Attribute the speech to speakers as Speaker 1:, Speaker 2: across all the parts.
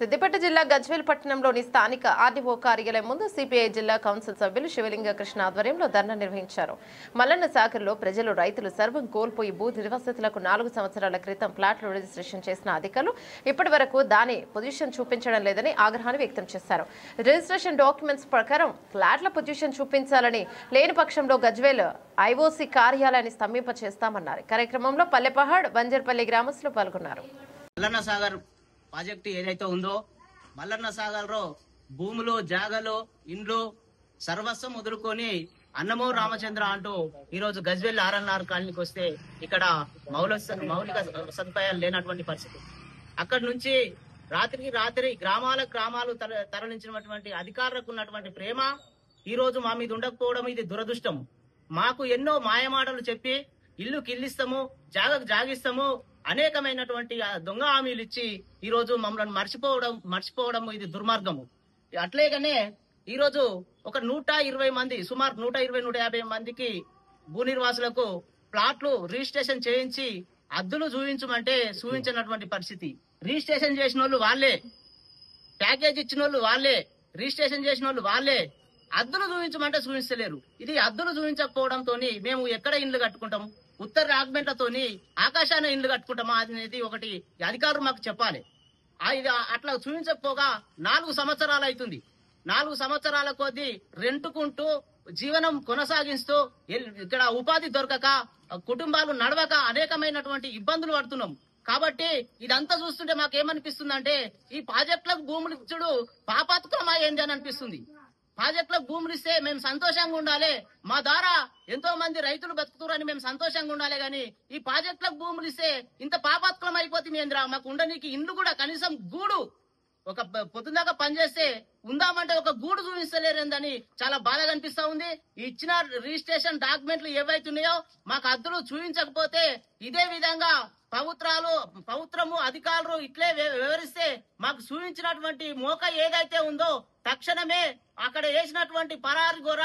Speaker 1: సిద్దిపేట జిల్లా గజ్వేల్ పట్టణంలోని స్థానిక ఆర్డీఓ కార్యాలయం ముందు సిపిఐ జిల్లా కౌన్సిల్ సభ్యులు శివలింగ కృష్ణ ఆధ్వర్యంలో ధర్నా నిర్వహించారు. మల్లన్న సాగర్లో ప్రజలు రైతులు సర్వం కోల్పోయి భూ నిర్వాసితులకు 4 సంవత్సరాల క్రితం ప్లాట్లు రిజిస్ట్రేషన్ చేసిన అధికారులు ఇప్పటి వరకు దాని పొజిషన్ చూపించడం లేదని ఆగ్రహాన్ని వ్యక్తం చేశారు. రిజిస్ట్రేషన్ డాక్యుమెంట్స్ ప్రకారం ప్లాట్ల పొజిషన్ చూపించాలని లేని పక్షంలో గజ్వేల్ ఐఓసీ కార్యాలయాన్ని స్తంభింప చేస్తామన్నారు. కార్యక్రమంలో పల్లెపహాడ్ బంజర్పల్లి గ్రామస్తులు పాల్గొన్నారు.
Speaker 2: ప్రాజెక్టు ఏదైతే ఉందో మల్లన్న సాగర్ లో భూములు జాగలు ఇండ్లు సర్వస్వం వదులుకొని అన్నమో రామచంద్ర అంటూ ఈ రోజు గజ్వేల్ ఆర్ఎన్ఆర్ కాలనీకి వస్తే ఇక్కడ మౌలిక సదుపాయాలు లేనటువంటి పరిస్థితి. అక్కడి నుంచి రాత్రికి రాత్రి గ్రామాలు తరలించినటువంటి అధికారులకు ఉన్నటువంటి ప్రేమ ఈ రోజు మా మీద ఉండకపోవడం ఇది దురదృష్టం. మాకు ఎన్నో మాయమాటలు చెప్పి ఇల్లుకి ఇల్లిస్తాము, జాగకు జాగిస్తాము, అనేకమైనటువంటి దొంగ హామీలు ఇచ్చి ఈ రోజు మమ్మల్ని మర్చిపోవడం ఇది దుర్మార్గము. అట్లేగానే ఈ రోజు ఒక 120 మంది సుమారు 120-150 మందికి భూ నిర్వాసులకు ప్లాట్లు రిజిస్ట్రేషన్ చేయించి అద్దులు చూపించమంటే చూపించినటువంటి పరిస్థితి. రిజిస్ట్రేషన్ చేసిన వాళ్ళు వాళ్ళే, ప్యాకేజ్ ఇచ్చిన వాళ్ళు వాళ్ళే, రిజిస్ట్రేషన్ చేసిన వాళ్ళు వాళ్ళే, అద్దులు చూపించమంటే చూపించలేరు. ఇది అద్దులు చూపించకపోవడంతో మేము ఎక్కడ ఇండ్లు కట్టుకుంటాము, ఉత్తర రాగ్మెంట్లతోని ఆకాశాన్ని ఇండ్లు కట్టుకుంటామా అనేది ఒకటి అధికారులు మాకు చెప్పాలి. ఇది అట్లా చూపించకపోగా 4 సంవత్సరాలు అవుతుంది. 4 సంవత్సరాల కొద్దీ రెంటుకుంటూ జీవనం కొనసాగిస్తూ ఇక్కడ ఉపాధి దొరకక కుటుంబాలు నడవక అనేకమైనటువంటి ఇబ్బందులు పడుతున్నాం. కాబట్టి ఇదంతా చూస్తుంటే మాకేమనిపిస్తుందంటే ఈ ప్రాజెక్టులకు భూములు ఇచ్చుడు పాపాత్మకమా ఏంది అని అనిపిస్తుంది. ప్రాజెక్టులకు భూములు ఇస్తే మేము సంతోషంగా ఉండాలి, మా ద్వారా ఎంతో మంది రైతులు బతుకుతారని మేము సంతోషంగా ఉండాలి. గాని ఈ ప్రాజెక్టులకు భూములు ఇస్తే ఇంత పాపాత్మకం అయిపోతుంది ఏంద్రా? మాకు ఉండనీకి ఇల్లు కూడా కనీసం గూడు, ఒక పొద్దుదాకా పనిచేస్తే ఉందామంటే ఒక గూడు చూపిస్తలేరేందని చాలా బాధగా అనిపిస్తా ఉంది. ఇచ్చిన రిజిస్ట్రేషన్ డాక్యుమెంట్లు ఏవైతున్నాయో మాకు అద్దులు చూపించకపోతే ఇదే విధంగా ప్రభుత్వము అధికారులు ఇట్లే వివరిస్తే మాకు చూపించినటువంటి మోక ఏదైతే ఉందో తక్షణమే అక్కడ వేసినటువంటి పరారు గోర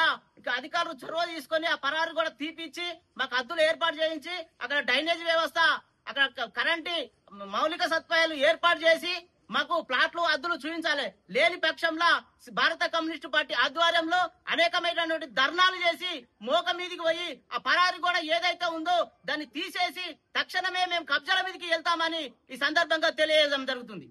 Speaker 2: అధికారులు చొరవ తీసుకొని ఆ పరారు కూడా తీపిచ్చి మాకు అద్దులు ఏర్పాటు చేయించి అక్కడ డ్రైనేజ్ వ్యవస్థ, అక్కడ కరెంటు మౌలిక సదుపాయాలు ఏర్పాటు చేసి మాకు ప్లాట్లు అద్దులు చూపించాలి. లేని పక్షంలో భారత కమ్యూనిస్టు పార్టీ ఆధ్వర్యంలో అనేకమైనటువంటి ధర్నాలు చేసి మోక మీదికి పోయి ఆ పరారు కూడా ఏదైతే ఉందో దాన్ని తీసేసి తక్షణమే మేము కబ్జాల మీదకి వెళ్తామని ఈ సందర్భంగా తెలియజేయడం జరుగుతుంది.